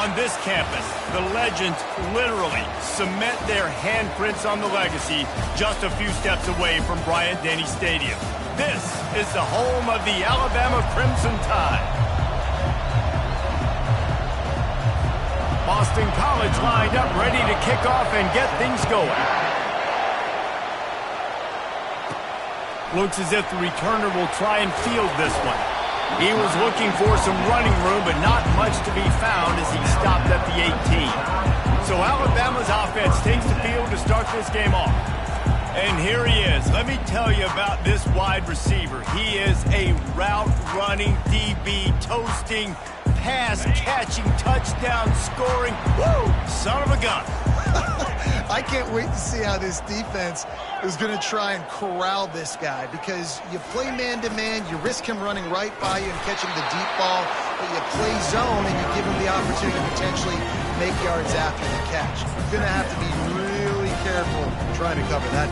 On this campus, the legends literally cement their handprints on the legacy just a few steps away from Bryant-Denny Stadium. This is the home of the Alabama Crimson Tide. Boston College lined up, ready to kick off and get things going. Looks as if the returner will try and field this one. He was looking for some running room, but not much to be found as he stopped at the 18. So Alabama's offense takes the field to start this game off. And here he is. Let me tell you about this wide receiver. He is a route-running DB, toasting, pass-catching, touchdown-scoring, woo, son of a gun. I can't wait to see how this defense is going to try and corral this guy, because you play man-to-man, you risk him running right by you and catching the deep ball, but you play zone and you give him the opportunity to potentially make yards after the catch. You're going to have to be really careful trying to cover that.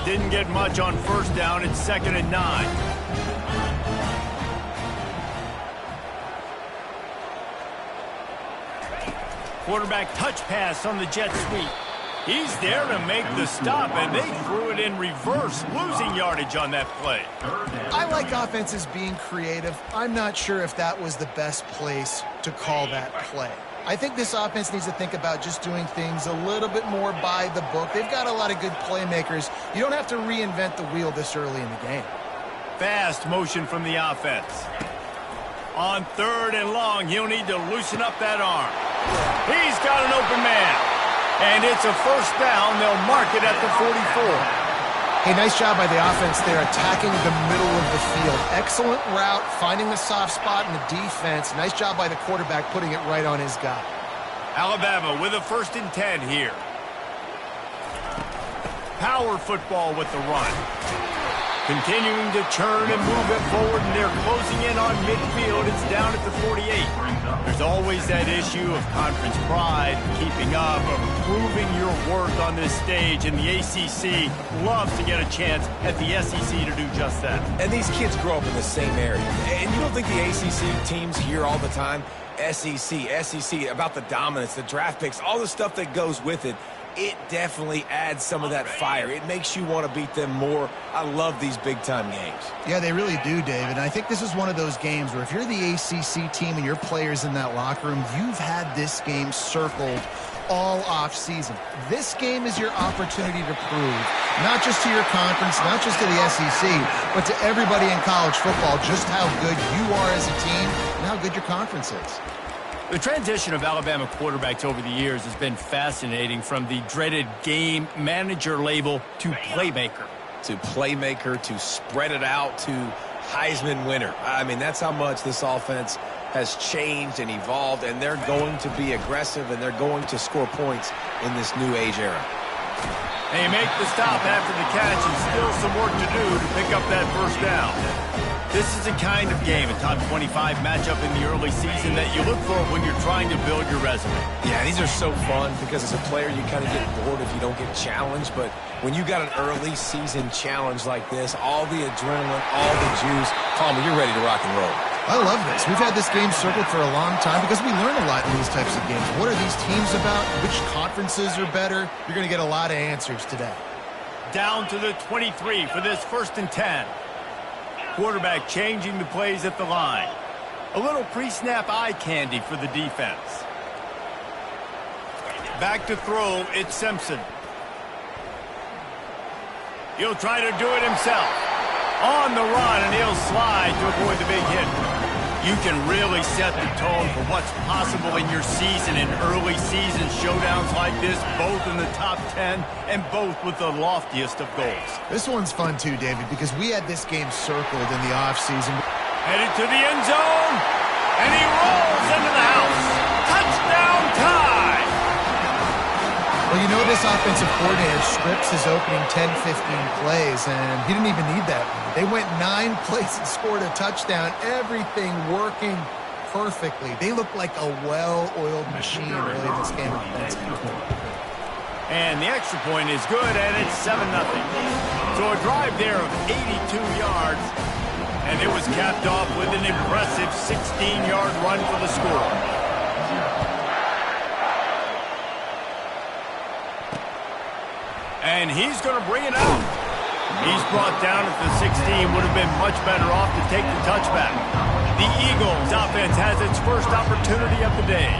Didn't get much on first down. It's 2nd and 9. Quarterback touch pass on the jet sweep. He's there to make the stop, and they threw it in reverse, losing yardage on that play. I like offenses being creative. I'm not sure if that was the best place to call that play. I think this offense needs to think about just doing things a little bit more by the book. They've got a lot of good playmakers. You don't have to reinvent the wheel this early in the game. Fast motion from the offense. On 3rd and long, he'll need to loosen up that arm. He's got an open man. And it's a first down. They'll mark it at the 44. Hey, nice job by the offense there, attacking the middle of the field. Excellent route, finding the soft spot in the defense. Nice job by the quarterback putting it right on his guy. Alabama with a 1st and 10 here. Power football with the run. Continuing to churn and move it forward, and they're closing in on midfield. It's down at the 48. There's always that issue of conference pride, keeping up, of proving your worth on this stage, and the ACC loves to get a chance at the SEC to do just that. And these kids grow up in the same area. And you don't think the ACC teams hear all the time, SEC, about the dominance, the draft picks, all the stuff that goes with it. It definitely adds some of that fire. It makes you want to beat them more. I love these big-time games. Yeah, they really do, David. And I think this is one of those games where if you're the ACC team and your players in that locker room, you've had this game circled all off-season. This game is your opportunity to prove, not just to your conference, not just to the SEC, but to everybody in college football, just how good you are as a team and how good your conference is. The transition of Alabama quarterbacks over the years has been fascinating, from the dreaded game manager label to playmaker. To spread it out, to Heisman winner. I mean, that's how much this offense has changed and evolved, and they're going to be aggressive, and they're going to score points in this new age era. They make the stop after the catch, and still some work to do to pick up that first down. This is a kind of game, a top 25 matchup in the early season, that you look for when you're trying to build your resume. Yeah, these are so fun because as a player you kind of get bored if you don't get challenged, but when you got an early season challenge like this, all the adrenaline, all the juice, Palmer, you're ready to rock and roll. I love this. We've had this game circled for a long time because we learn a lot in these types of games. What are these teams about? Which conferences are better? You're going to get a lot of answers today. Down to the 23 for this 1st and 10. Quarterback changing the plays at the line. A little pre-snap eye candy for the defense. Back to throw, it's Simpson. He'll try to do it himself. On the run, and he'll slide to avoid the big hit. You can really set the tone for what's possible in your season in early season showdowns like this, both in the top 10 and both with the loftiest of goals. This one's fun too, David, because we had this game circled in the offseason. Headed to the end zone, and he rolls into the house. Touchdown tie! Well, you know, this offensive coordinator scripts his opening 10, 15 plays, and he didn't even need that. They went 9 plays and scored a touchdown, everything working perfectly. They look like a well-oiled machine early in this game offensively. And the extra point is good, and it's 7-0. So a drive there of 82 yards, And it was capped off with an impressive 16-yard run for the score. And he's going to bring it out. He's brought down at the 16. Would have been much better off to take the touchback. The Eagles offense has its first opportunity of the day.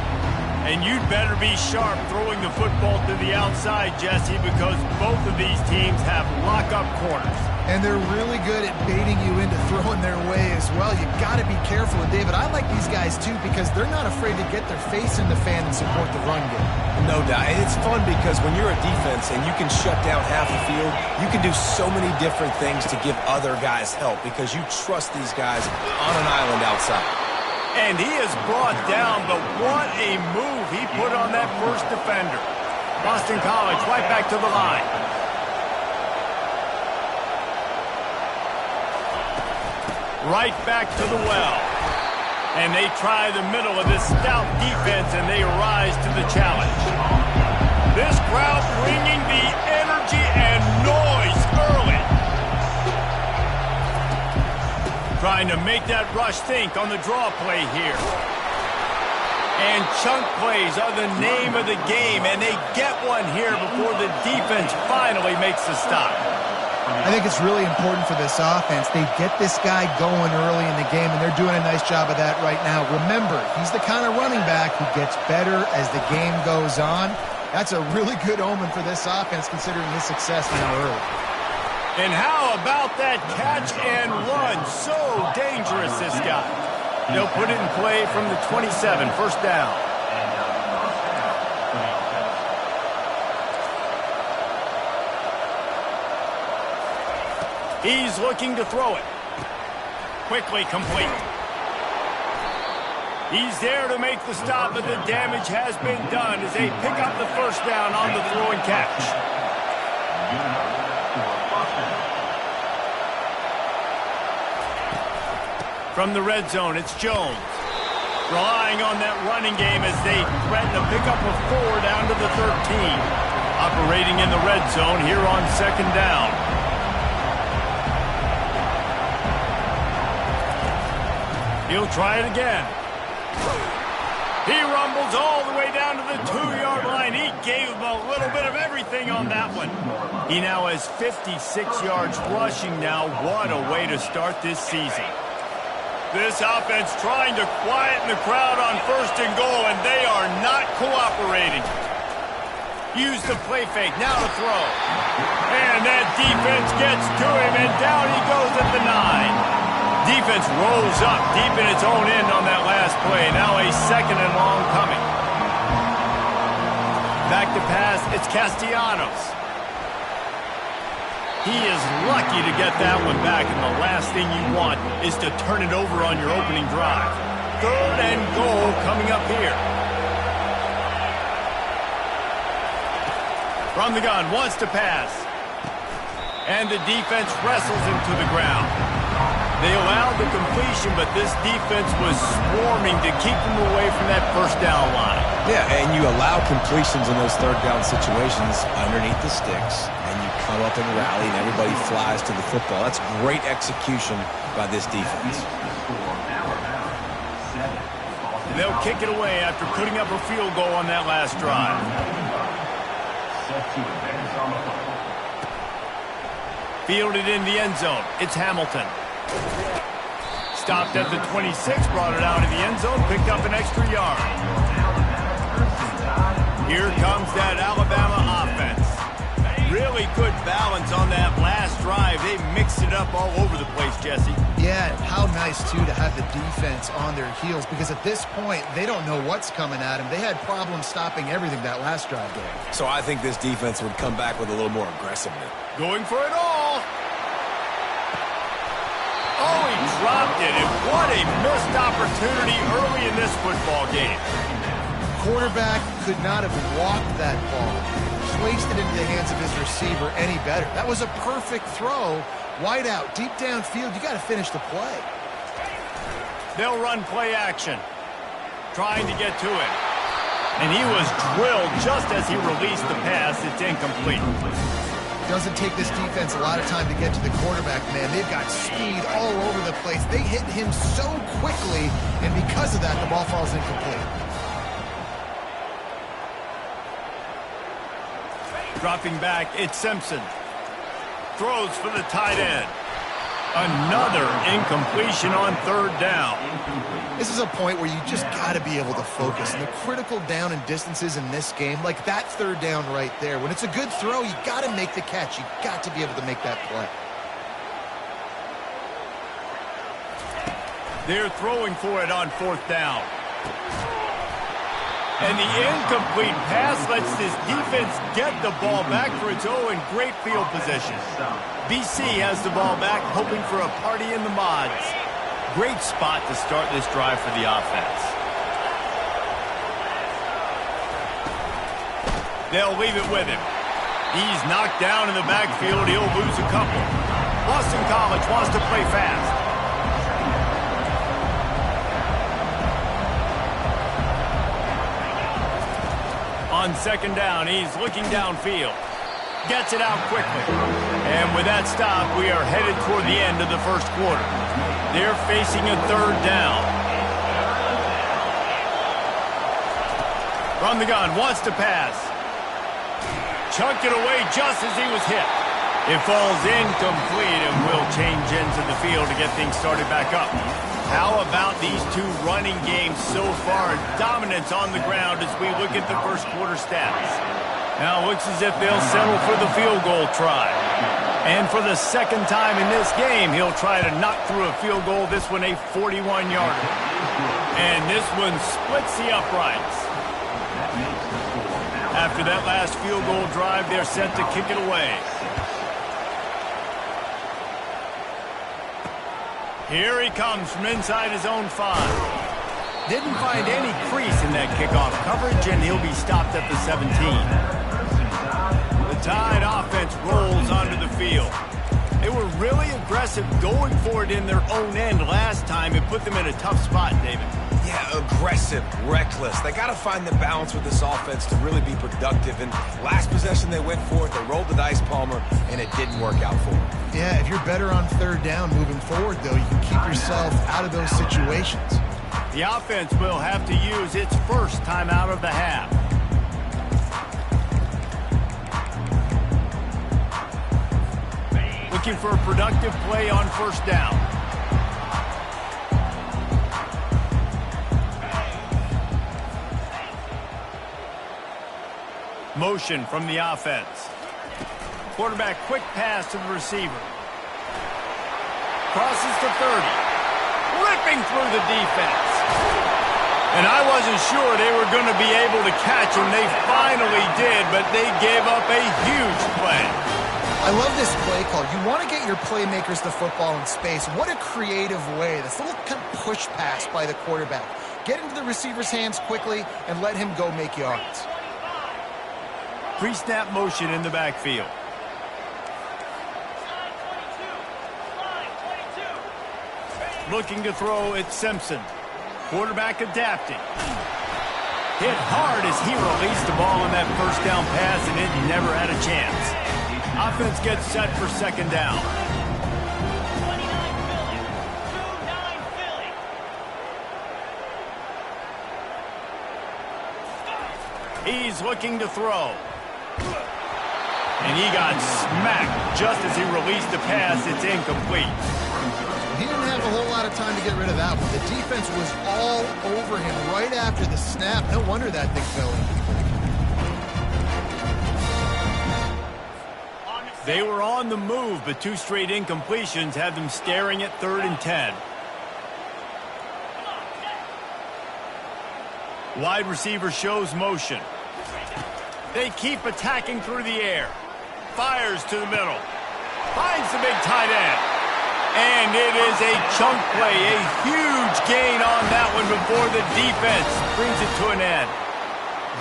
And you'd better be sharp throwing the football to the outside, Jesse, because both of these teams have lock-up corners. And they're really good at baiting you into throwing their way as well. You got to be careful. And, David, I like these guys, too, because they're not afraid to get their face in the fan and support the run game. No doubt. And it's fun because when you're a defense and you can shut down half the field, you can do so many different things to give other guys help because you trust these guys on an island outside. And he is brought down, but what a move he put on that first defender. Boston College right back to the line. Right back to the well. And they try the middle of this stout defense, and they rise to the challenge. This crowd bringing the energy and noise early. Trying to make that rush think on the draw play here. And chunk plays are the name of the game, and they get one here before the defense finally makes the stop. I think it's really important for this offense. They get this guy going early in the game, and they're doing a nice job of that right now. Remember, he's the kind of running back who gets better as the game goes on. That's a really good omen for this offense, considering his success now early. And how about that catch and run? So dangerous, this guy. They'll put it in play from the 27, first down. He's looking to throw it. Quickly complete. He's there to make the stop, but the damage has been done as they pick up the first down on the throw and catch. From the red zone, it's Jones. Relying on that running game as they threaten to pick up a 4 down to the 13. Operating in the red zone here on second down. He'll try it again. He rumbles all the way down to the 2-yard line. He gave him a little bit of everything on that one. He now has 56 yards rushing now. What a way to start this season. This offense trying to quieten the crowd on first and goal, and they are not cooperating. Use the play fake, now to throw. And that defense gets to him, and down he goes at the 9. Defense rolls up deep in its own end on that last play. Now a second and long coming. Back to pass, it's Castellanos. He is lucky to get that one back, and the last thing you want is to turn it over on your opening drive. Third and goal coming up here. From the gun, wants to pass. And the defense wrestles him to the ground. They allowed the completion, but this defense was swarming to keep them away from that first down line. Yeah, and you allow completions in those third down situations underneath the sticks, and you come up and rally, and everybody flies to the football. That's great execution by this defense. And they'll kick it away after putting up a field goal on that last drive. Fielded in the end zone. It's Hamilton. Stopped at the 26, brought it out of the end zone, picked up an extra yard. Here comes that Alabama offense. Really good balance on that last drive. They mixed it up all over the place, Jesse. Yeah, how nice, too, to have the defense on their heels, because at this point, they don't know what's coming at them. They had problems stopping everything that last drive game. So I think this defense would come back with a little more aggressiveness. Going for it all. Oh, he dropped it, and what a missed opportunity early in this football game. Quarterback could not have walked that ball, placed it into the hands of his receiver any better. That was a perfect throw. Wide out, deep downfield, you got to finish the play. They'll run play action, trying to get to it. And he was drilled just as he released the pass. It's incomplete. Doesn't take this defense a lot of time to get to the quarterback, man. They've got speed all over the place. They hit him so quickly, and because of that, the ball falls incomplete. Dropping back, it's Simpson. Throws for the tight end. Another incompletion on third down. This is a point where you just got to be able to focus. And the critical down and distances in this game, like that third down right there, when it's a good throw, you got to make the catch. You got to be able to make that play. They're throwing for it on fourth down. And the incomplete pass lets this defense get the ball back for its own great field position. BC has the ball back, hoping for a party in the mods. Great spot to start this drive for the offense. They'll leave it with him. He's knocked down in the backfield. He'll lose a couple. Boston College wants to play fast. On second down, he's looking downfield. Gets it out quickly. And with that stop, we are headed toward the end of the first quarter. They're facing a third down. From the gun, wants to pass. Chunked it away just as he was hit. It falls incomplete and will change into the field to get things started back up. How about these two running games so far? Dominance on the ground as we look at the first quarter stats. Now it looks as if they'll settle for the field goal try. And for the second time in this game, he'll try to knock through a field goal, this one a 41-yarder. And this one splits the uprights. After that last field goal drive, they're set to kick it away. Here he comes from inside his own 5. Didn't find any crease in that kickoff coverage, and he'll be stopped at the 17. The Tide offense rolls onto the field. They were really aggressive going for it in their own end last time. It put them in a tough spot, David. Yeah, aggressive, reckless. They got to find the balance with this offense to really be productive. And last possession they went for it, they rolled the dice, Palmer, and it didn't work out for them. Yeah, if you're better on third down moving forward, though, you can keep yourself out of those situations. The offense will have to use its first timeout of the half. Looking for a productive play on first down. Motion from the offense. Quarterback quick pass to the receiver. Crosses to 30. Ripping through the defense. And I wasn't sure they were going to be able to catch him. They finally did, but they gave up a huge play. I love this play call. You want to get your playmakers the football in space. What a creative way. This little kind of push pass by the quarterback. Get into the receiver's hands quickly and let him go make yards. Pre-snap motion in the backfield. Looking to throw, it's Simpson. Quarterback adapting. Hit hard as he released the ball on that first down pass, and it never had a chance. Offense gets set for second down. He's looking to throw. And he got smacked just as he released the pass. It's incomplete. He didn't have a whole lot of time to get rid of that one. The defense was all over him right after the snap. No wonder that thing fell incomplete. They were on the move, but two straight incompletions had them staring at 3rd and 10. Wide receiver shows motion. They keep attacking through the air. Fires to the middle. Finds the big tight end. And it is a chunk play, a huge gain on that one before the defense brings it to an end.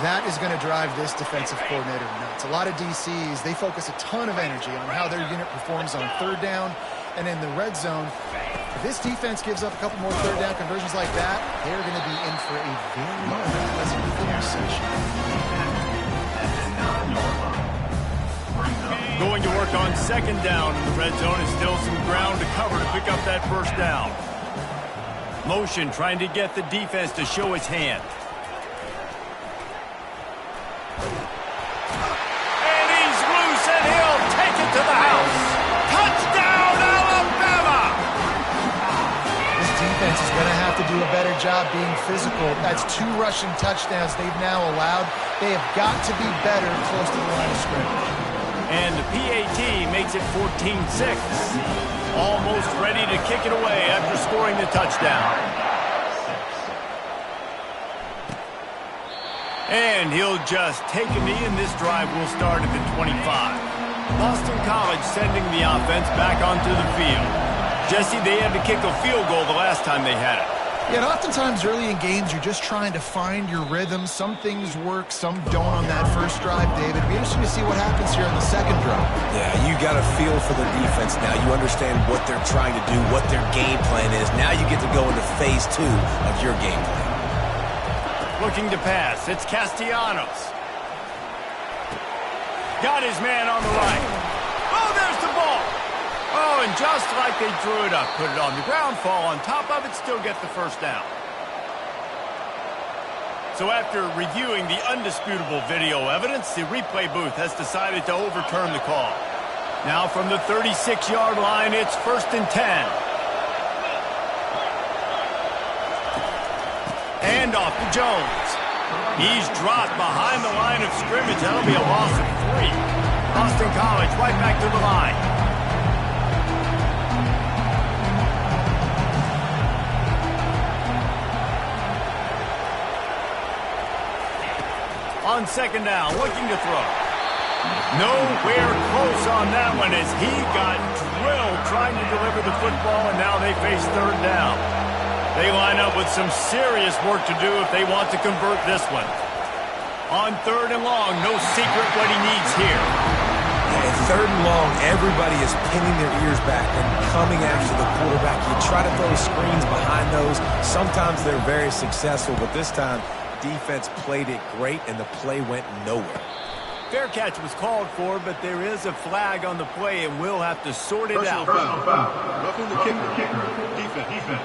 That is going to drive this defensive coordinator nuts. A lot of DCs, they focus a ton of energy on how their unit performs on third down and in the red zone. If this defense gives up a couple more third down conversions like that, they're going to be in for a very unpleasant finish session. Going to work on second down in the red zone. Is still some ground to cover to pick up that first down. Motion trying to get the defense to show his hand. And he's loose, and he'll take it to the house. Touchdown, Alabama! This defense is going to have to do a better job being physical. That's 2 rushing touchdowns they've now allowed. They have got to be better close to the line of scrimmage. And the PAT makes it 14-6. Almost ready to kick it away after scoring the touchdown. And he'll just take a knee, and this drive will start at the 25. Boston College sending the offense back onto the field. Jesse, they had to kick a field goal the last time they had it. Yeah, and oftentimes early in games, you're just trying to find your rhythm. Some things work, some don't on that first drive, David. It'll be interesting to see what happens here on the second drive. Yeah, you got a feel for the defense now. You understand what they're trying to do, what their game plan is. Now you get to go into phase 2 of your game plan. Looking to pass. It's Castellanos. Got his man on the right. Oh, there's the ball. Oh, and just like they drew it up, put it on the ground, fall on top of it, still get the first down. So after reviewing the undisputable video evidence, the replay booth has decided to overturn the call. Now from the 36-yard line, it's 1st and 10. Hand off to Jones. He's dropped behind the line of scrimmage. That'll be a loss of 3. Boston College right back to the line. On second down, looking to throw. Nowhere close on that one as he got drilled trying to deliver the football, and now they face third down. They line up with some serious work to do if they want to convert this one. On 3rd and long, no secret what he needs here. At 3rd and long, everybody is pinning their ears back and coming after the quarterback. You try to throw screens behind those. Sometimes they're very successful, but this time, defense played it great, and the play went nowhere. Fair catch was called for, but there is a flag on the play, and we'll have to sort it out. Roughing the kicker. Defense.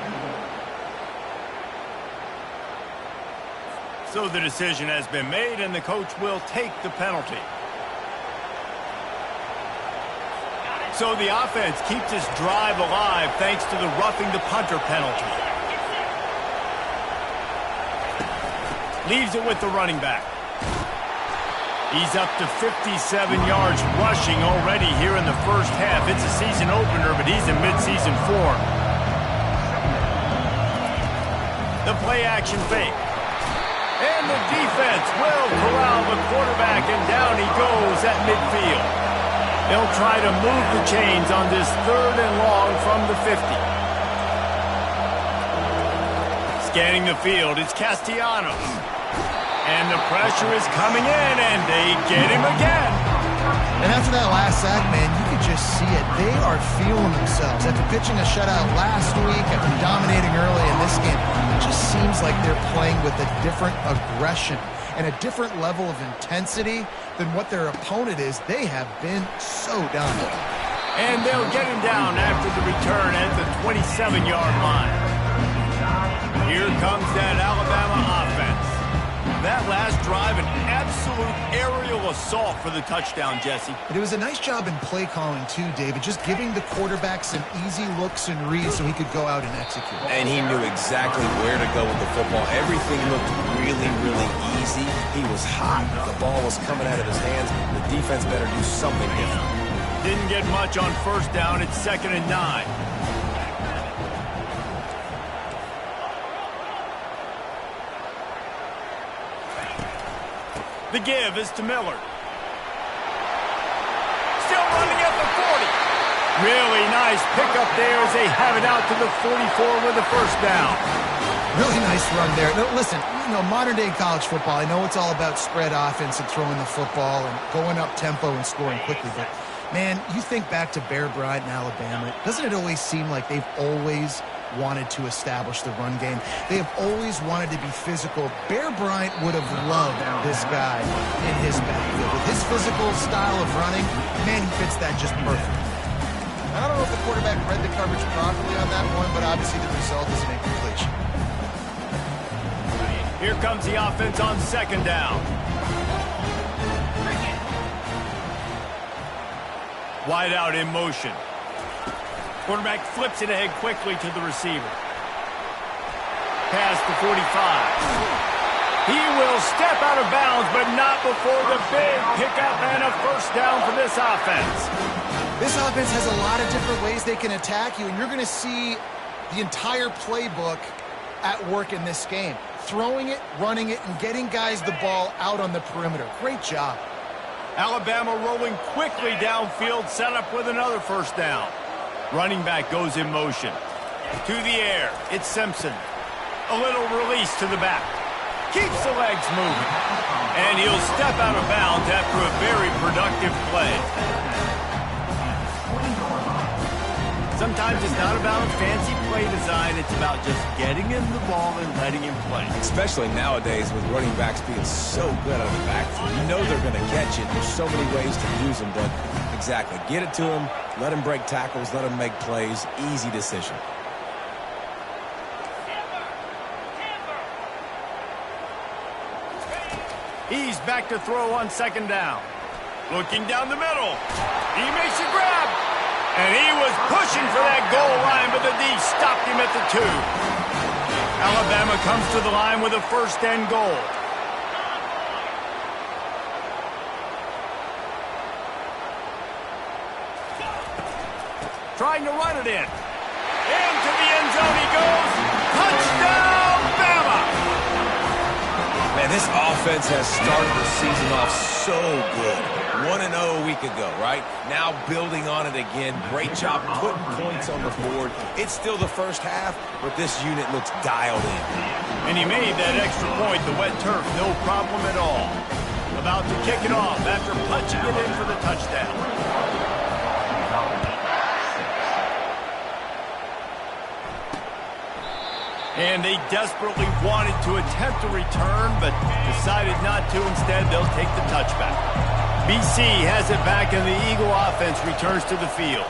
So the decision has been made, and the coach will take the penalty. So the offense keeps this drive alive thanks to the roughing the punter penalty. Leaves it with the running back. He's up to 57 yards rushing already here in the first half. It's a season opener, but he's in midseason form. The play action fake. And the defense will corral the quarterback, and down he goes at midfield. They'll try to move the chains on this 3rd and long from the 50. Scanning the field, it's Castellanos. And the pressure is coming in, and they get him again. And after that last sack, man, you could just see it. They are feeling themselves. After pitching a shutout last week, after dominating early in this game, it just seems like they're playing with a different aggression and a different level of intensity than what their opponent is. They have been so dominant. And they'll get him down after the return at the 27-yard line. Here comes that Alabama offense. That last drive, an absolute aerial assault for the touchdown, Jesse. But it was a nice job in play calling, too, David, just giving the quarterback some easy looks and reads so he could go out and execute. And he knew exactly where to go with the football. Everything looked really, really easy. He was hot. The ball was coming out of his hands. The defense better do something different. Didn't get much on first down. It's 2nd and 9. The give is to Miller. Still running at the 40. Really nice pickup there as they have it out to the 44 with a first down. Really nice run there. No, listen, modern-day college football, I know it's all about spread offense and throwing the football and going up tempo and scoring quickly, but, man, you think back to Bear Bryant in Alabama, doesn't it always seem like they've always wanted to establish the run game. They have always wanted to be physical. Bear Bryant would have loved this guy in his backfield. With his physical style of running, man, he fits that just perfect. I don't know if the quarterback read the coverage properly on that one, but obviously the result is an incompletion. Here comes the offense on second down. Wide out in motion. Quarterback flips it ahead quickly to the receiver. Pass to 45. He will step out of bounds, but not before the big pickup and a first down for this offense. This offense has a lot of different ways they can attack you, and you're going to see the entire playbook at work in this game. Throwing it, running it, and getting guys the ball out on the perimeter. Great job. Alabama rolling quickly downfield, set up with another first down. Running back goes in motion. To the air, it's Simpson. A little release to the back. Keeps the legs moving. And he'll step out of bounds after a very productive play. Sometimes it's not about fancy play design. It's about just getting him the ball and letting him play. Especially nowadays with running backs being so good out of the backfield. You know they're going to catch it. There's so many ways to use them, but exactly. Get it to him, let him break tackles, let him make plays. Easy decision. He's back to throw on second down. Looking down the middle. He makes a grab. And he was pushing for that goal line, but the D stopped him at the 2. Alabama comes to the line with a first and goal. Trying to run it in. Into the end zone he goes. Touchdown, Bama! Man, this offense has started the season off so good. 1-0 a week ago, right? Now building on it again. Great job putting points on the board. It's still the first half, but this unit looks dialed in. And he made that extra point, the wet turf, no problem at all. About to kick it off after punching it in for the touchdown. And they desperately wanted to attempt a return, but decided not to. Instead, they'll take the touchback. BC has it back, and the Eagle offense returns to the field.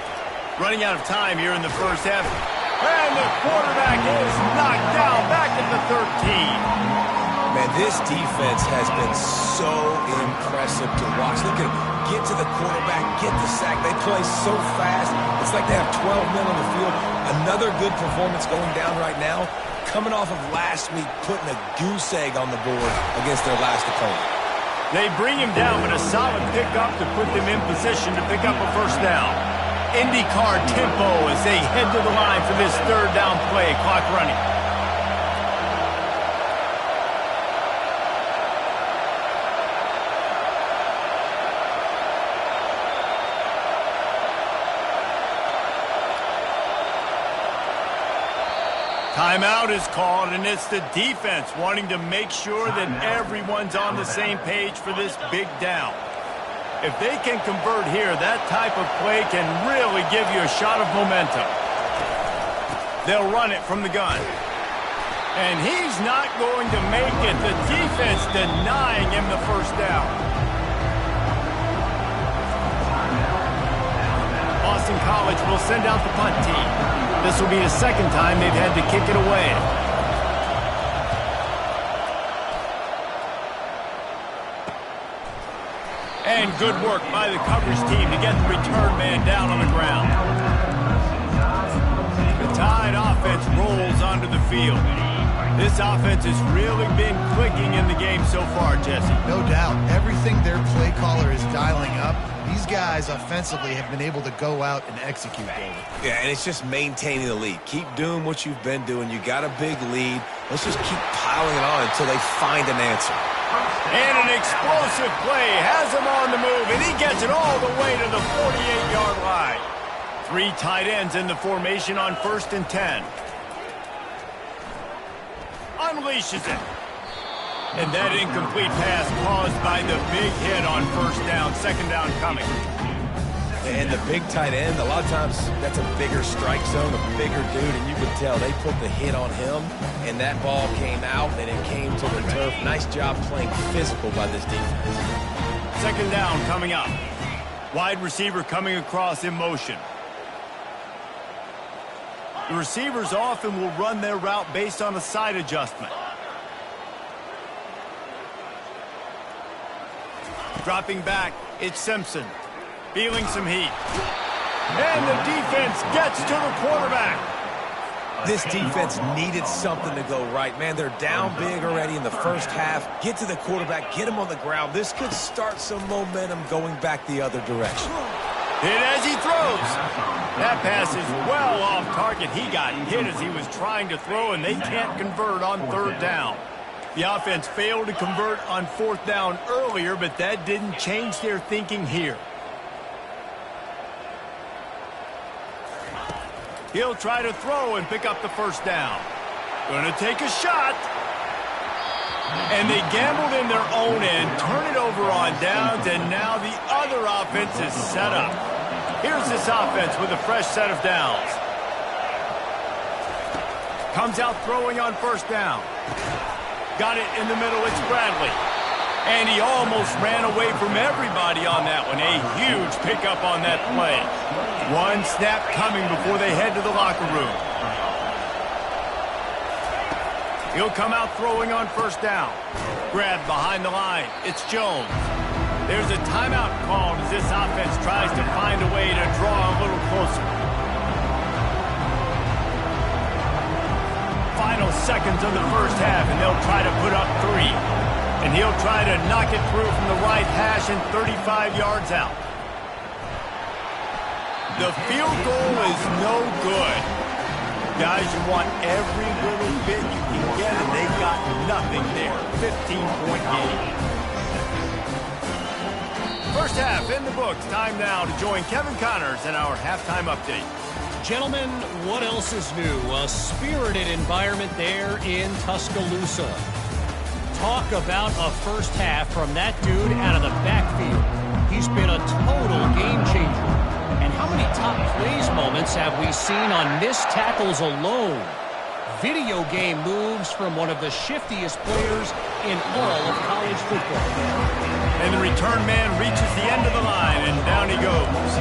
Running out of time here in the first half. And the quarterback is knocked down back at the 13. Man, this defense has been so impressive to watch. Look at them. Get to the quarterback, get the sack. They play so fast. It's like they have 12 men on the field. Another good performance going down right now. Coming off of last week, putting a goose egg on the board against their last opponent. They bring him down, but a solid pickup to put them in position to pick up a first down. IndyCar tempo as they head to the line for this third down play. Clock running. Timeout is called, and it's the defense wanting to make sure that everyone's on the same page for this big down. If they can convert here, that type of play can really give you a shot of momentum. They'll run it from the gun. And he's not going to make it. The defense denying him the first down. Boston College will send out the punt team. This will be the second time they've had to kick it away. And good work by the coverage team to get the return man down on the ground. The Tide offense rolls onto the field. This offense has really been clicking in the game so far, Jesse. No doubt. Everything their play caller is dialing up, these guys offensively have been able to go out and execute. Yeah, and it's just maintaining the lead. Keep doing what you've been doing. You got a big lead. Let's just keep piling it on until they find an answer. And an explosive play has him on the move, and he gets it all the way to the 48-yard line. 3 tight ends in the formation on 1st and 10. Unleashes it. And that incomplete pass caused by the big hit on first down. Second down coming. And the big tight end, a lot of times that's a bigger strike zone, a bigger dude, and you can tell they put the hit on him, and that ball came out, and it came to the turf. Nice job playing physical by this defense. Second down coming up. Wide receiver coming across in motion. The receivers often will run their route based on a side adjustment. Dropping back, it's Simpson. Feeling some heat. And the defense gets to the quarterback. This defense needed something to go right. Man, they're down big already in the first half. Get to the quarterback, get him on the ground. This could start some momentum going back the other direction. Hit as he throws. That pass is well off target. He got hit as he was trying to throw, and they can't convert on third down. The offense failed to convert on fourth down earlier, but that didn't change their thinking here. He'll try to throw and pick up the first down. Going to take a shot. And they gambled in their own end, turn it over on downs, and now the other offense is set up. Here's this offense with a fresh set of downs. Comes out throwing on first down. Got it in the middle, it's Bradley. And he almost ran away from everybody on that one. A huge pickup on that play. One snap coming before they head to the locker room. He'll come out throwing on first down. Grabbed behind the line. It's Jones. There's a timeout called as this offense tries to find a way to draw a little closer. Final seconds of the first half, and they'll try to put up 3. And he'll try to knock it through from the right hash and 35 yards out. The field goal is no good. Guys, you want every little bit you can get, and they got nothing there. 15-point game. First half in the books. Time now to join Kevin Connors in our halftime update. Gentlemen, what else is new? A spirited environment there in Tuscaloosa. Talk about a first half from that dude out of the backfield. He's been a total game changer. And how many top plays moments have we seen on missed tackles alone? Video game moves from one of the shiftiest players in all of college football. And the return man reaches the end of the line, and down he goes.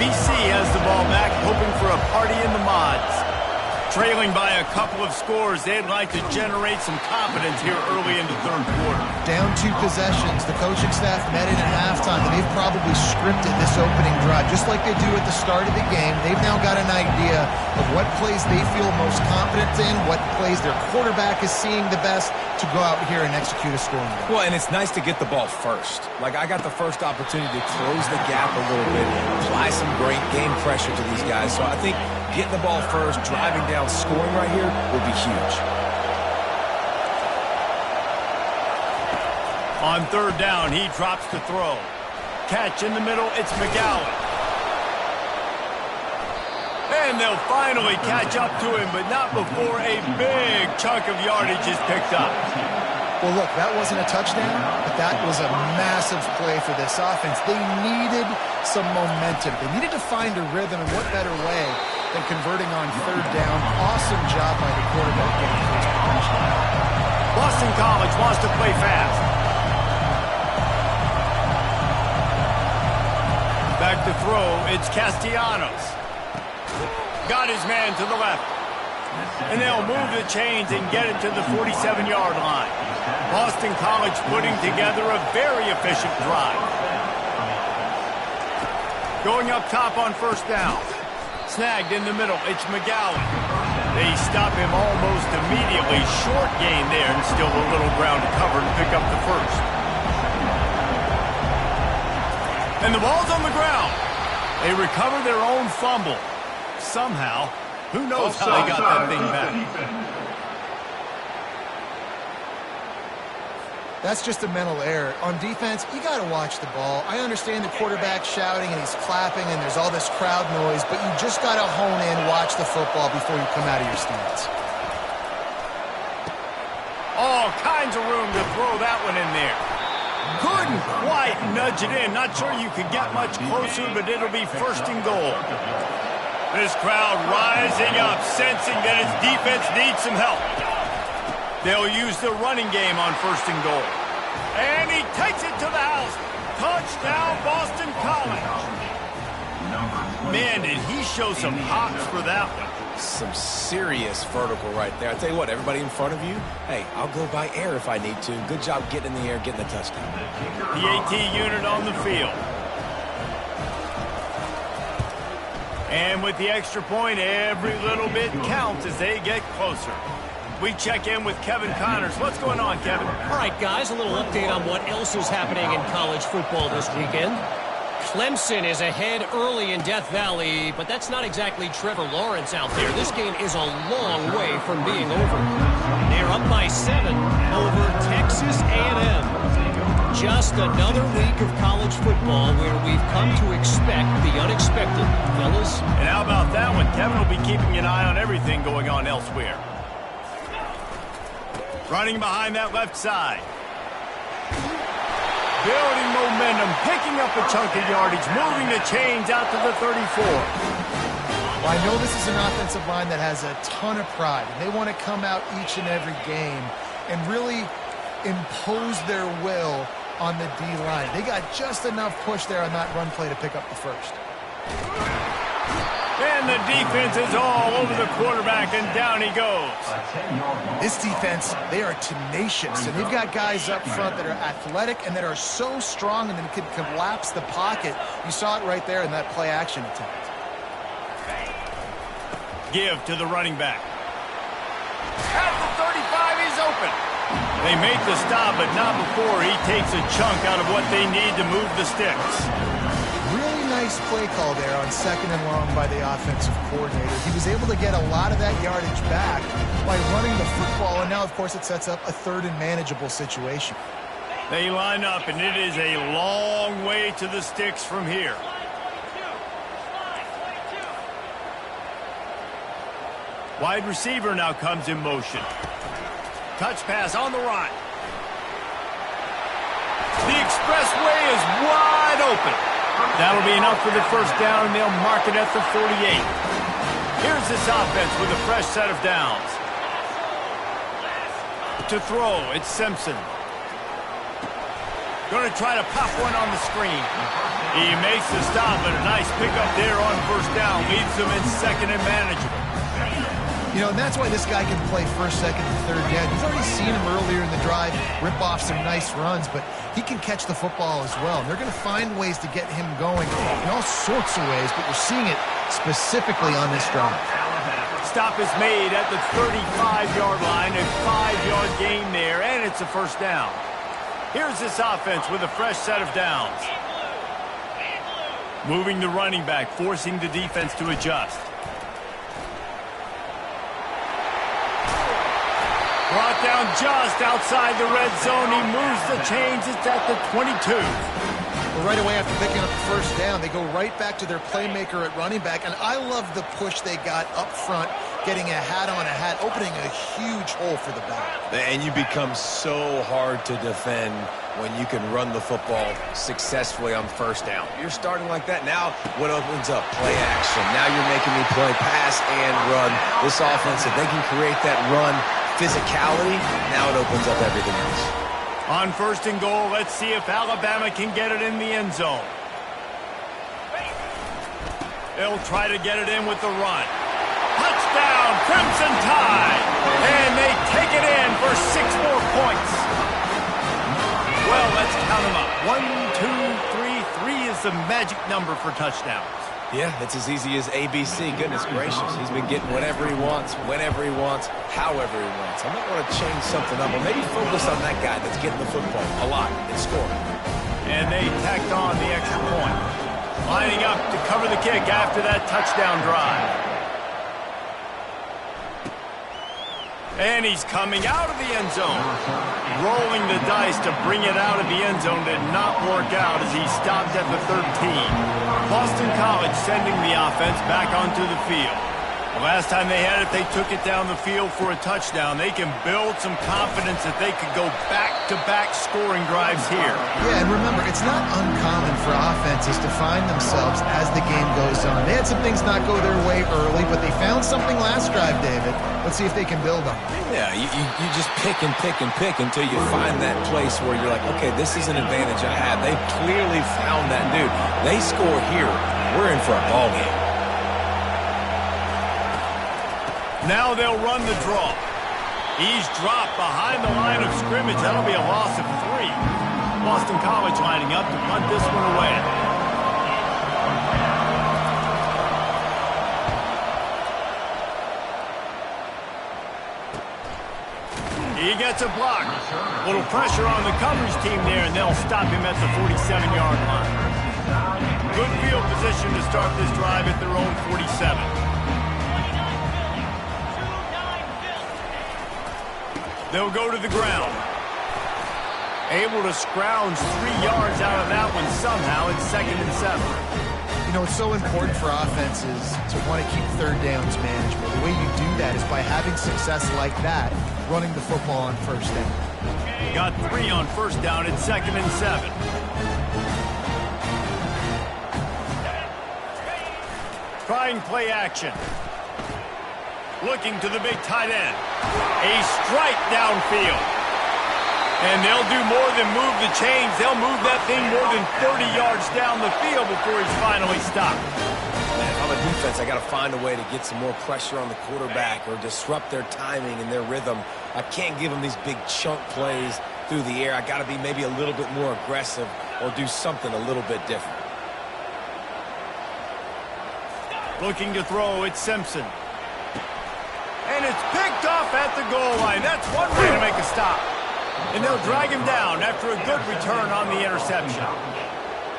BC has the ball back, hoping for a party in the mods. Trailing by a couple of scores, they'd like to generate some confidence here early in the third quarter. Down 2 possessions. The coaching staff met in at halftime, and they've probably scripted this opening drive. Just like they do at the start of the game, they've now got an idea of what plays they feel most confident in, what plays their quarterback is seeing the best to go out here and execute a scoring drive. Well, and it's nice to get the ball first. Like, I got the first opportunity to close the gap a little bit, apply some great game pressure to these guys. So I think getting the ball first, driving down, scoring right here would be huge. On third down, he drops to throw. Catch in the middle, it's McGowan. And they'll finally catch up to him, but not before a big chunk of yardage is picked up. Well, look, that wasn't a touchdown, but that was a massive play for this offense. They needed some momentum. They needed to find a rhythm, and what better way than converting on third down. Awesome job by the quarterback getting to his potential. Boston College wants to play fast. Back to throw, it's Castellanos. Got his man to the left. And they'll move the chains and get it to the 47-yard line. Boston College putting together a very efficient drive. Going up top on first down. Snagged in the middle, it's McGowan. They stop him almost immediately. Short gain there, and still a little ground to cover to pick up the first. And the ball's on the ground. They recover their own fumble. Somehow, who knows how they got that thing back. That's just a mental error. On defense, you got to watch the ball. I understand the quarterback shouting and he's clapping and there's all this crowd noise, but you just got to hone in, watch the football before you come out of your stance. All kinds of room to throw that one in there. Couldn't quite nudge it in. Not sure you could get much closer, but it'll be first and goal. This crowd rising up, sensing that its defense needs some help. They'll use the running game on first and goal. And he takes it to the house. Touchdown, Boston College. Man, did he show some hops for that one. Some serious vertical right there. I tell you what, everybody in front of you, hey, I'll go by air if I need to. Good job getting in the air, getting the touchdown. The AT unit on the field. And with the extra point, every little bit counts as they get closer. We check in with Kevin Connors. What's going on, Kevin? All right, guys, a little update on what else is happening in college football this weekend. Clemson is ahead early in Death Valley, but that's not exactly Trevor Lawrence out there. This game is a long way from being over. They're up by 7 over Texas A&M. Just another week of college football where we've come to expect the unexpected, fellas. And how about that one? Kevin will be keeping an eye on everything going on elsewhere. Running behind that left side. Building momentum, picking up a chunk of yardage, moving the chains out to the 34. Well, I know this is an offensive line that has a ton of pride, and they want to come out each and every game and really impose their will on the D-line. They got just enough push there on that run play to pick up the first. And the defense is all over the quarterback, and down he goes. This defense, they are tenacious, and they've got guys up front that are athletic and that are so strong and that can collapse the pocket. You saw it right there in that play-action attempt. Give to the running back. At the 35, he's open. They make the stop, but not before he takes a chunk out of what they need to move the sticks. Really nice play call there on 2nd and long by the offensive coordinator. He was able to get a lot of that yardage back by running the football, and now, of course, it sets up a 3rd and manageable situation. They line up, and it is a long way to the sticks from here. Wide receiver now comes in motion. Touch pass on the right. The expressway is wide open. That'll be enough for the first down, and they'll mark it at the 48. Here's this offense with a fresh set of downs. To throw, it's Simpson. Going to try to pop one on the screen. He makes the stop, but a nice pickup there on first down. Leaves them in 2nd and manageable. You know, and that's why this guy can play 1st, 2nd, and 3rd down. You've already seen him earlier in the drive rip off some nice runs, but he can catch the football as well. And they're going to find ways to get him going in all sorts of ways, but you're seeing it specifically on this drive. Stop is made at the 35-yard line, a 5-yard gain there, and it's a first down. Here's this offense with a fresh set of downs. Moving the running back, forcing the defense to adjust. Brought down just outside the red zone. He moves the chains. It's at the 22. Well, right away after picking up the first down, they go right back to their playmaker at running back. And I love the push they got up front, getting a hat on a hat, opening a huge hole for the back. And you become so hard to defend when you can run the football successfully on first down. You're starting like that. Now what opens up? Play action. Now you're making me play pass and run. This offense, if they can create that run physicality, now it opens up everything else. On 1st and goal, let's see if Alabama can get it in the end zone. They'll try to get it in with the run. Touchdown, Crimson Tide! And they take it in for 6 more points. Well, let's count them up. 1, 2, 3. 3 is the magic number for touchdowns. Yeah, it's as easy as ABC. Goodness gracious. He's been getting whatever he wants, whenever he wants, however he wants. I might want to change something up, or maybe focus on that guy that's getting the football a lot and scoring. And they tacked on the extra point. Lining up to cover the kick after that touchdown drive. And he's coming out of the end zone. Rolling the dice to bring it out of the end zone did not work out as he stopped at the 13. Boston College sending the offense back onto the field. The last time they had it, they took it down the field for a touchdown. They can build some confidence that they could go back-to-back scoring drives here. Yeah, and remember, it's not uncommon for offenses to find themselves as the game goes on. They had some things not go their way early, but they found something last drive, David. Let's see if they can build on it. Yeah, you just pick and pick and pick until you find that place where you're like, okay, this is an advantage I have. They clearly found that dude. They score here. We're in for a ball game. Now they'll run the draw. He's dropped behind the line of scrimmage. That'll be a loss of 3. Boston College lining up to punt this one away. He gets a block. Little pressure on the coverage team there, and they'll stop him at the 47-yard line. Good field position to start this drive at their own 47. They'll go to the ground. Able to scrounge 3 yards out of that one somehow. It's 2nd and 7. You know, it's so important for offenses to want to keep third downs manageable. The way you do that is by having success like that, running the football on first down. Got 3 on first down. It's 2nd and 7. Trying play action. Looking to the big tight end. A strike downfield. And they'll do more than move the chains. They'll move that thing more than 30 yards down the field before he's finally stopped. Man, if I'm a defense, I got to find a way to get some more pressure on the quarterback or disrupt their timing and their rhythm. I can't give them these big chunk plays through the air. I got to be maybe a little bit more aggressive or do something a little bit different. Looking to throw, it's Simpson. And it's picked off at the goal line. That's one way to make a stop. And they'll drag him down after a good return on the interception.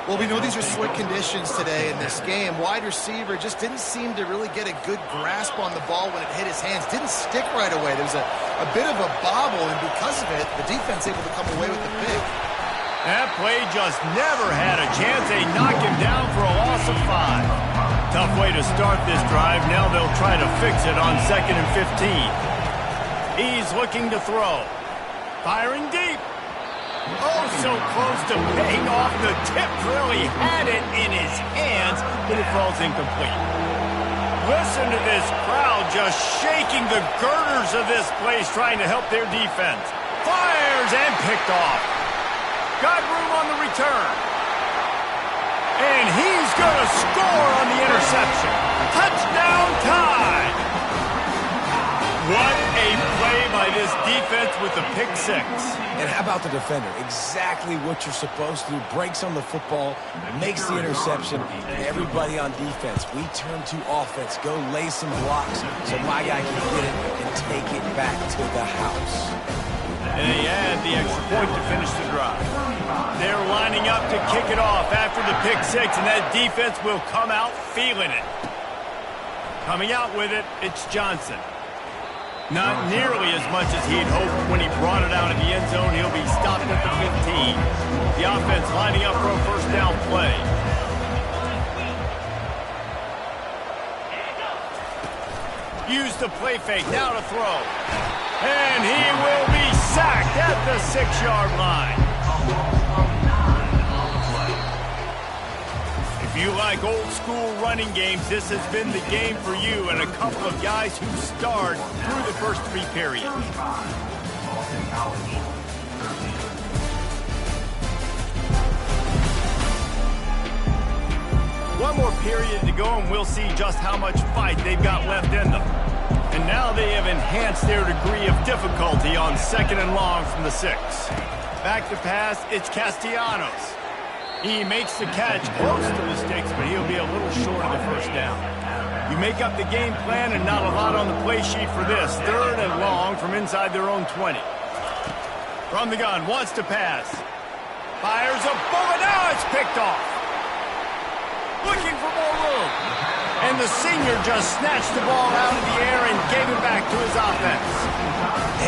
Well, we know these are slick conditions today in this game. Wide receiver just didn't seem to really get a good grasp on the ball when it hit his hands. Didn't stick right away. There was a bit of a bobble, and because of it, the defense able to come away with the pick. That play just never had a chance. They knock him down for a loss of 5. Tough way to start this drive. Now they'll try to fix it on 2nd and 15. He's looking to throw. Firing deep. Oh, so close to paying off. The tip really had it in his hands, but it falls incomplete. Listen to this crowd just shaking the girders of this place, trying to help their defense. Fires and picked off. Got room on the return. And he's going to score on the interception. Touchdown time. What a play by this defense with the pick 6. And how about the defender? Exactly what you're supposed to do. Breaks on the football, makes the interception, and everybody on defense, we turn to offense. Go lay some blocks so my guy can get it and take it back to the house. And they add the extra point to finish the drive. They're lining up to kick it off after the pick 6, and that defense will come out feeling it. Coming out with it, it's Johnson. Not nearly as much as he'd hoped when he brought it out of the end zone. He'll be stopped at the 15. The offense lining up for a first down play. Use the play fake, now to throw. And he will be sacked at the 6-yard line. If you like old school running games, this has been the game for you and a couple of guys who starred through the first 3 periods. One more period to go and we'll see just how much fight they've got left in them. And now they have enhanced their degree of difficulty on 2nd and long from the 6. Back to pass, it's Castellanos. He makes the catch close to the sticks, but he'll be a little short of the first down. You make up the game plan and not a lot on the play sheet for this. 3rd and long from inside their own 20. From the gun, wants to pass. Fires a bullet, now it's picked off. Looking for more room. And the senior just snatched the ball out of the air and gave it back to his offense.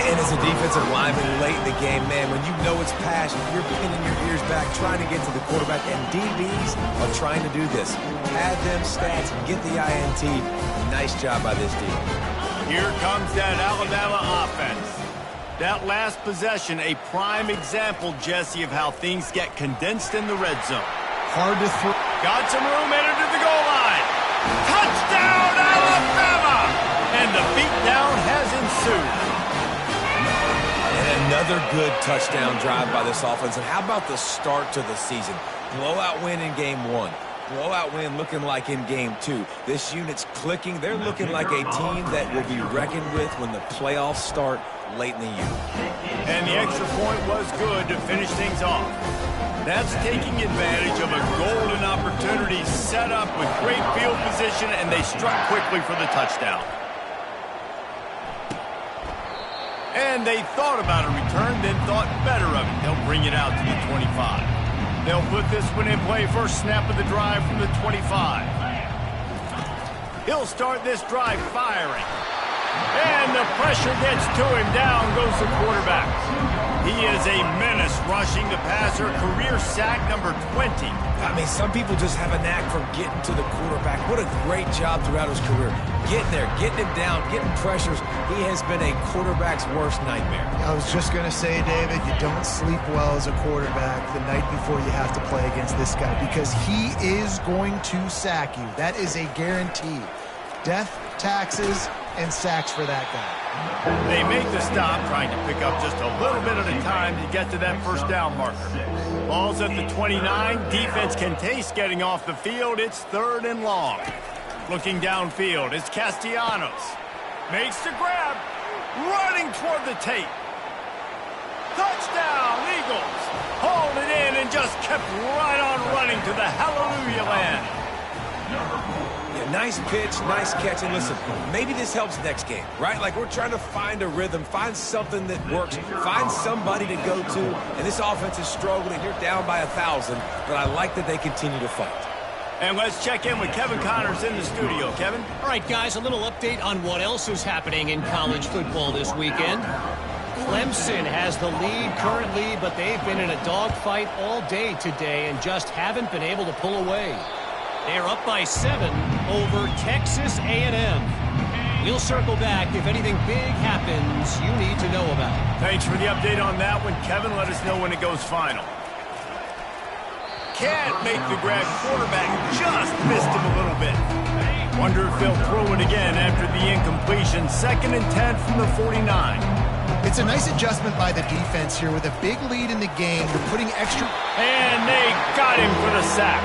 And As a defensive lineman late in the game, man, when you know it's passion, you're pinning your ears back, trying to get to the quarterback, and DBs are trying to do this. Pad them stats and get the INT. Nice job by this team. Here comes that Alabama offense. That last possession, a prime example, Jesse, of how things get condensed in the red zone. Hard to throw. Got some room, entered to the goal line. Touchdown, Alabama! And the beatdown has ensued. And another good touchdown drive by this offense. And how about the start to the season? Blowout win in game 1. Blowout win looking like in game 2. This unit's clicking. They're looking like a team that will be reckoned with when the playoffs start late in the year. And the extra point was good to finish things off. That's taking advantage of a golden opportunity set up with great field position, and they struck quickly for the touchdown. And they thought about a return, then thought better of it. They'll bring it out to the 25. They'll put this one in play. First snap of the drive from the 25. He'll start this drive firing. And the pressure gets to him. Down goes the quarterback. He is a menace rushing the passer. Career sack number 20. I mean, some people just have a knack for getting to the quarterback. What a great job throughout his career. Getting there, getting him down, getting pressures. He has been a quarterback's worst nightmare. I was just going to say, David, you don't sleep well as a quarterback the night before you have to play against this guy because he is going to sack you. That is a guarantee. Death, taxes, and sacks for that guy. They make the stop, trying to pick up just a little bit at a time to get to that first down marker. Ball's at the 29. Defense can taste getting off the field. It's 3rd and long. Looking downfield, it's Castellanos. Makes the grab. Running toward the tape. Touchdown, Eagles. Hauled it in and just kept right on running to the hallelujah land. Yeah, nice pitch, nice catch. And listen, maybe this helps next game, right? Like we're trying to find a rhythm, find something that works, find somebody to go to. And this offense is struggling. You're down by 1,000, but I like that they continue to fight. And let's check in with Kevin Connors in the studio. Kevin? All right, guys, a little update on what else is happening in college football this weekend. Clemson has the lead currently, but they've been in a dogfight all day today and just haven't been able to pull away. They're up by 7 over Texas A&M. We'll circle back if anything big happens you need to know about. Thanks for the update on that one, Kevin. Let us know when it goes final. Can't make the grab. Quarterback just missed him a little bit. Wonder if they'll throw it again after the incompletion. 2nd and 10 from the 49. It's a nice adjustment by the defense here with a big lead in the game. They're putting extra... And they got him for the sack.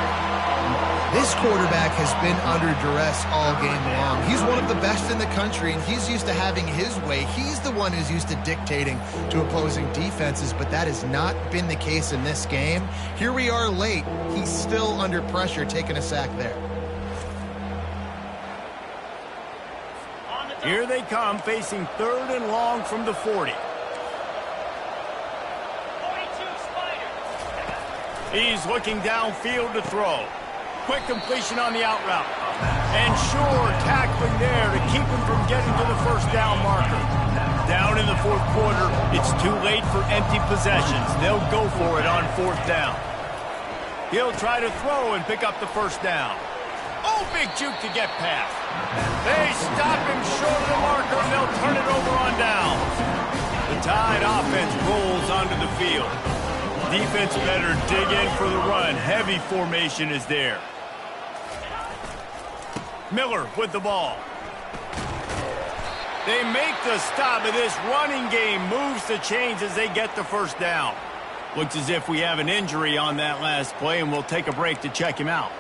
This quarterback has been under duress all game long. He's one of the best in the country, and he's used to having his way. He's the one who's used to dictating to opposing defenses, but that has not been the case in this game. Here we are late. He's still under pressure, taking a sack there. Here they come, facing 3rd and long from the 40. He's looking downfield to throw. Quick completion on the out route. And sure, tackling there to keep him from getting to the first down marker. Down in the 4th quarter, it's too late for empty possessions. They'll go for it on 4th down. He'll try to throw and pick up the first down. Oh, big juke to get past. They stop him short of the marker, and they'll turn it over on down. The Tide offense rolls onto the field. Defense better dig in for the run. Heavy formation is there. Miller with the ball. They make the stop, and this running game moves the chains as they get the first down. Looks as if we have an injury on that last play, and we'll take a break to check him out.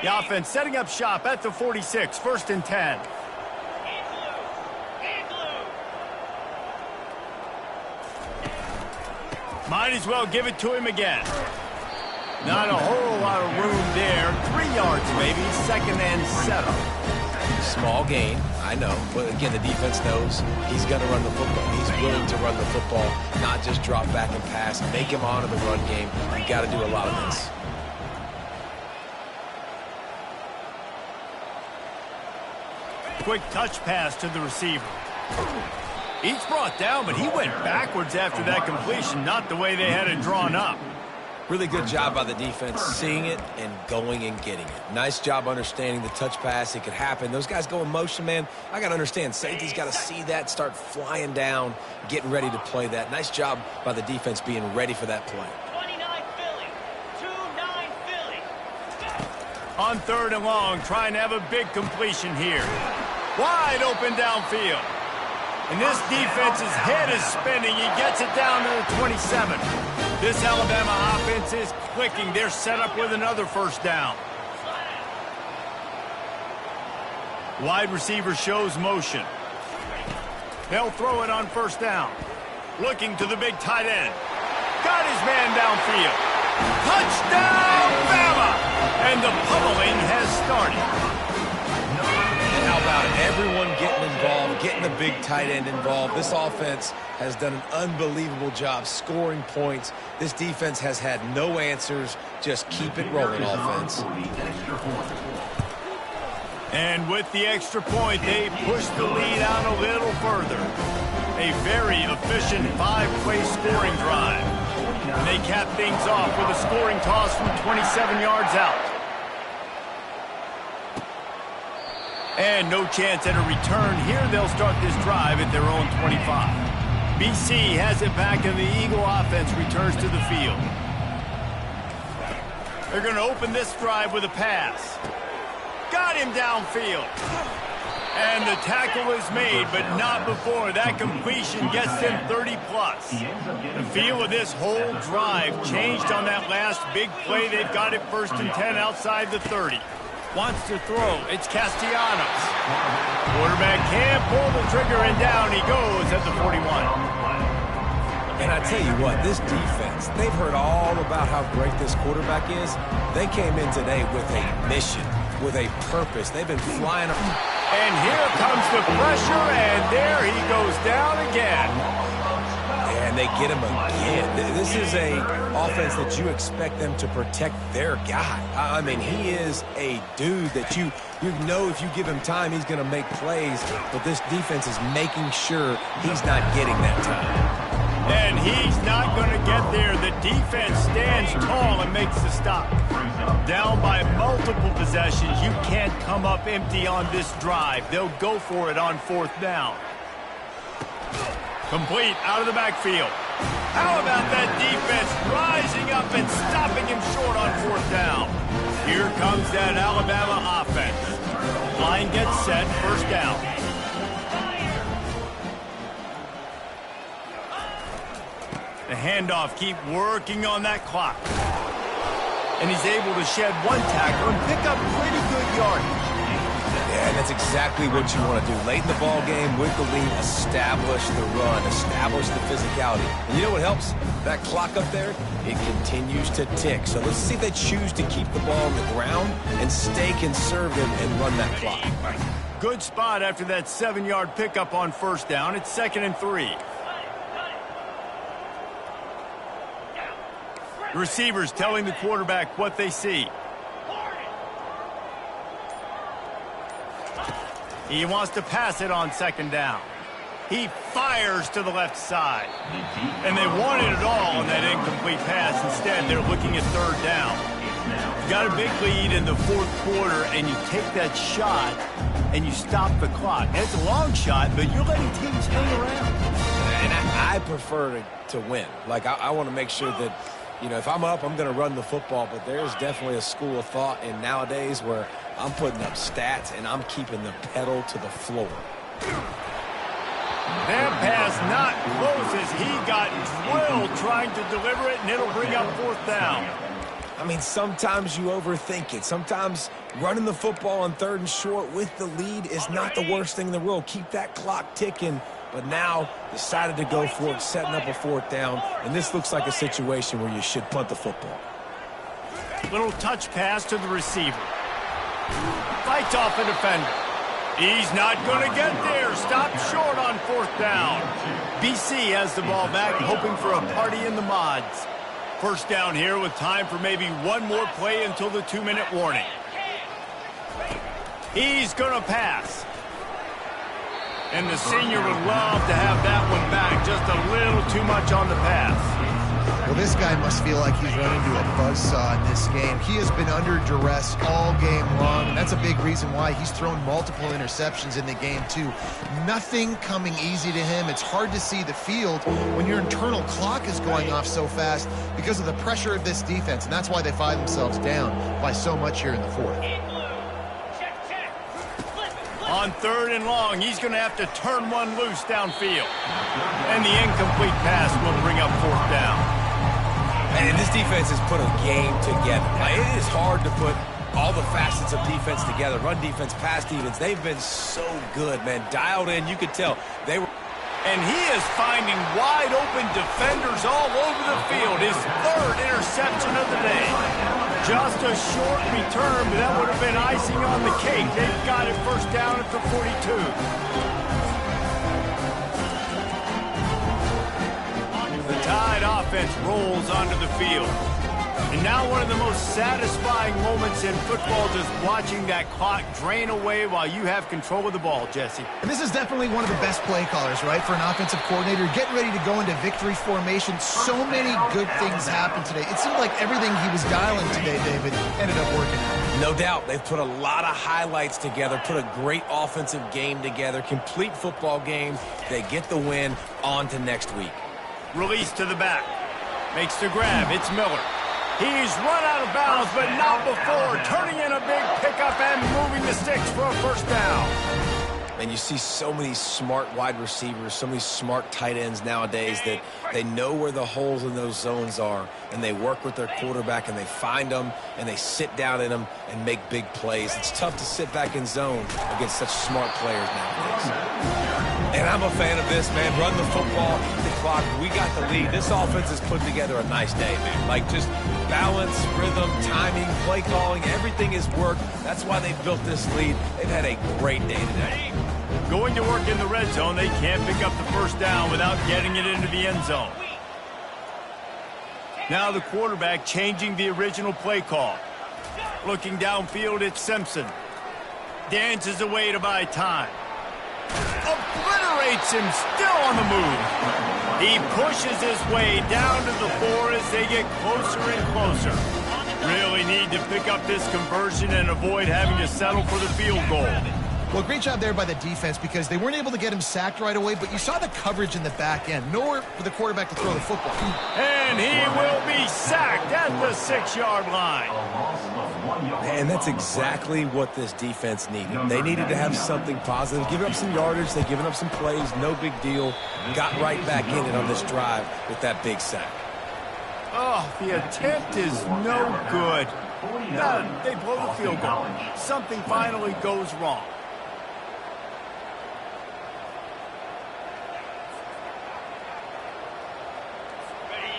The offense setting up shop at the 46, 1st and 10. Might as well give it to him again. Not a whole lot of room there. 3 yards maybe, 2nd and 7. Small gain, I know. But again, the defense knows he's going to run the football. He's willing to run the football, not just drop back and pass. Make him honor the run game. You got to do a lot of this. quick touch pass to the receiver. He's brought down, but he went backwards after that completion, not the way they had it drawn up. Really good job by the defense seeing it and going and getting it. Nice job understanding the touch pass. It could happen. Those guys go in motion, man. I got to understand. Safety's got to see that, start flying down, getting ready to play that. Nice job by the defense being ready for that play. 29 Philly. 2-9 Philly. On 3rd and long, trying to have a big completion here. Wide open downfield. And this defense's head is spinning. He gets it down to the 27. This Alabama offense is clicking. They're set up with another first down. Wide receiver shows motion. They'll throw it on 1st down. Looking to the big tight end. Got his man downfield. Touchdown, Bama! And the pummeling has started. How about everyone getting involved, getting the big tight end involved? This offense has done an unbelievable job scoring points. This defense has had no answers. Just keep it rolling, offense. And with the extra point, they push the lead out a little further. A very efficient 5-play scoring drive. And they cap things off with a scoring toss from 27 yards out. And no chance at a return. Here they'll start this drive at their own 25. BC has it back and the Eagle offense returns to the field. They're going to open this drive with a pass. Got him downfield. And the tackle is made, but not before. That completion gets them 30-plus. The feel of this whole drive changed on that last big play. They've got it 1st and 10 outside the 30. Wants to throw. It's Castellanos. Quarterback can't pull the trigger, and down he goes at the 41. And I tell you what, this defense, they've heard all about how great this quarterback is. They came in today with a mission, with a purpose. They've been flying. And here comes the pressure, and there he goes down again. And they get him again. This is a offense that you expect them to protect their guy. I mean, he is a dude that you know if you give him time, he's going to make plays. But this defense is making sure he's not getting that time. And he's not going to get there. The defense stands tall and makes the stop. Down by multiple possessions. You can't come up empty on this drive. They'll go for it on 4th down. Complete out of the backfield. How about that defense rising up and stopping him short on 4th down? Here comes that Alabama offense. Line gets set, 1st down. The handoff, keep working on that clock. And he's able to shed one tackle and pick up pretty good yardage. Yeah, that's exactly what you want to do. Late in the ball game, with the lead, establish the run, establish the physicality. And you know what helps? That clock up there, it continues to tick. So let's see if they choose to keep the ball on the ground and stay conservative and run that clock. Good spot after that 7-yard pickup on 1st down. It's 2nd and 3. The receivers telling the quarterback what they see. He wants to pass it on 2nd down. He fires to the left side. And they wanted it all on that incomplete pass. Instead, they're looking at 3rd down. You got a big lead in the 4th quarter, and you take that shot, and you stop the clock. And it's a long shot, but you're letting teams hang around. And I prefer to win. Like, I want to make sure that, you know, if I'm up, I'm going to run the football. But there's definitely a school of thought in nowadays where I'm putting up stats and I'm keeping the pedal to the floor. That pass not close as he got drilled trying to deliver it, and it'll bring up 4th down. I mean, sometimes you overthink it. Sometimes running the football on 3rd and short with the lead is not the worst thing in the world. Keep that clock ticking. But now decided to go for it, setting up a 4th down. And this looks like a situation where you should punt the football. Little touch pass to the receiver. Fights off a defender. He's not going to get there. Stopped short on 4th down. BC has the ball back, hoping for a party in the mods. 1st down here with time for maybe one more play until the 2-minute warning. He's going to pass. And the senior would love to have that one back. Just a little too much on the pass. Well, this guy must feel like he's run into a buzzsaw in this game. He has been under duress all game long, and that's a big reason why he's thrown multiple interceptions in the game, too. Nothing coming easy to him. It's hard to see the field when your internal clock is going off so fast because of the pressure of this defense, and that's why they find themselves down by so much here in the fourth. On 3rd and long, he's going to have to turn one loose downfield. And the incomplete pass will bring up 4th down. And this defense has put a game together. Now, it is hard to put all the facets of defense together. Run defense, pass defense. They've been so good, man. Dialed in, you could tell. They were. And he is finding wide open defenders all over the field. His 3rd interception of the day. Just a short return, but that would have been icing on the cake. They've got it 1st down at the 42. The Tide offense rolls onto the field. And now one of the most satisfying moments in football, just watching that clock drain away while you have control of the ball, Jesse. And this is definitely one of the best play callers, right, for an offensive coordinator. Getting ready to go into victory formation. So many good things happened today. It seemed like everything he was dialing today, David, ended up working out. No doubt. They've put a lot of highlights together, put a great offensive game together, complete football game. They get the win. On to next week. Release to the back. Makes the grab. It's Miller. He's run out of bounds, but not before turning in a big pickup and moving the sticks for a 1st down. And you see so many smart wide receivers, so many smart tight ends nowadays that they know where the holes in those zones are, and they work with their quarterback, and they find them, and they sit down in them and make big plays. It's tough to sit back in zone against such smart players nowadays. And I'm a fan of this, man. Run the football, keep the clock. We got the lead. This offense has put together a nice day, man. Like, just balance, rhythm, timing, play calling, everything has worked. That's why they built this lead. They've had a great day today. Going to work in the red zone, they can't pick up the 1st down without getting it into the end zone. Now the quarterback changing the original play call. Looking downfield, it's Simpson. Dances away to buy time. Obliterates him, still on the move. He pushes his way down to the 4 as they get closer and closer. Really need to pick up this conversion and avoid having to settle for the field goal. Well, great job there by the defense because they weren't able to get him sacked right away, but you saw the coverage in the back end. Nowhere for the quarterback to throw the football. And he will be sacked at the 6-yard line. And that's exactly what this defense needed. They needed to have something positive. Giving up some yardage, they've given up some plays, no big deal. Got right back in it on this drive with that big sack. Oh, the attempt is no good. They blow the field goal. Something finally goes wrong.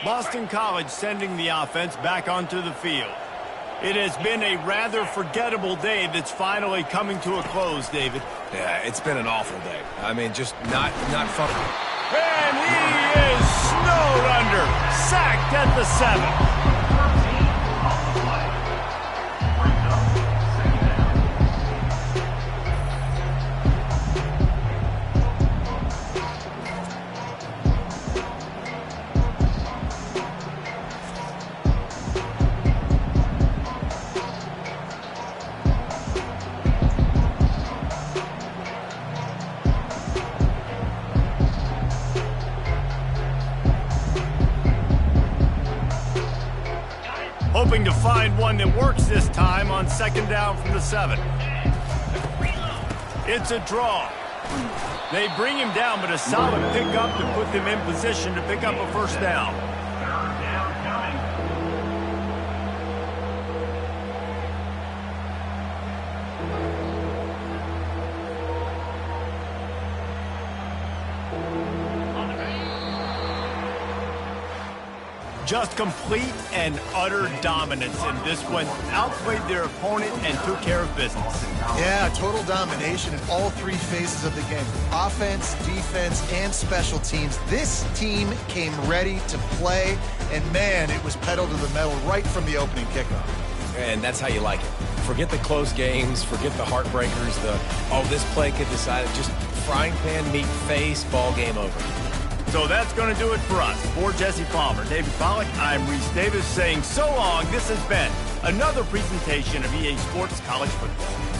Boston College sending the offense back onto the field. It has been a rather forgettable day that's finally coming to a close, David. Yeah, it's been an awful day. I mean, just not fun. And he is snowed under. Sacked at the 7. Hoping to find one that works this time on 2nd down from the 7. It's a draw. They bring him down, but a solid pickup to put them in position to pick up a 1st down. Just complete and utter dominance in this one. Outplayed their opponent and took care of business. Yeah, total domination in all 3 phases of the game. Offense, defense, and special teams. This team came ready to play, and man, it was pedal to the metal right from the opening kickoff. And that's how you like it. Forget the close games, forget the heartbreakers, this play could decide it. Just frying pan meet face, ball game over. So that's going to do it for us. For Jesse Palmer, David Pollack, I'm Reese Davis saying so long. This has been another presentation of EA Sports College Football.